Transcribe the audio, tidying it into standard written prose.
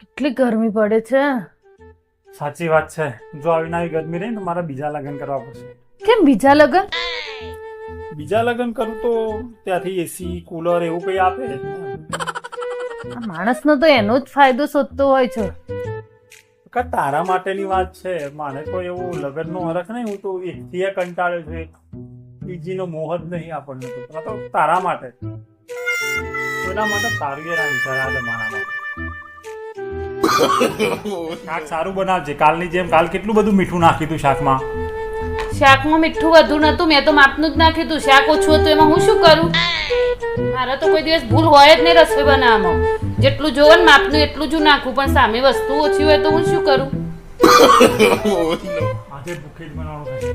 કેટલી ગરમી પડે છે. સાચી વાત છે. જો આવીને આવી ગરમી રહી ને તો મારા બીજા લગ્ન કરવા પડશે. કેમ બીજા લગન? બીજા લગ્ન કરું તો ત્યાંથી એસી કુલર એવું કઈ આપે. આ માણસનો તો એનો જ ફાયદો શોધતો હોય છે. તારા માટેની વાત છે. મારે કોઈ એવું લગ્નનો હરખ નહીં. હું તો એકથી કંટાળ્યો છું. બીજીનો મોહ જ નહીં આપણને. તો તારા માટે કોઈના માટે સારું એ ના વિચાર આ જમાનામાં. શાક સારું બનાવજે કાલની જેમ. કાલ કેટલું બધું મીઠું નાખ્યું તું શાકમાં. શાકમાં મીઠું વધુ નતું, મેં તો માપનું જ નાખ્યું હતું. શાક ઓછું હતું એમાં હું શું કરું? મારે તો કોઈ દિવસ ભૂલ હોય જ નહીં રસોઈ બનાવવામાં. જેટલું જોવે ને માપનું એટલું જ નાખું, પણ સામે વસ્તુ ઓછી હોય તો હું શું કરું? આજે ભૂખે જ બનાવવાનું થશે.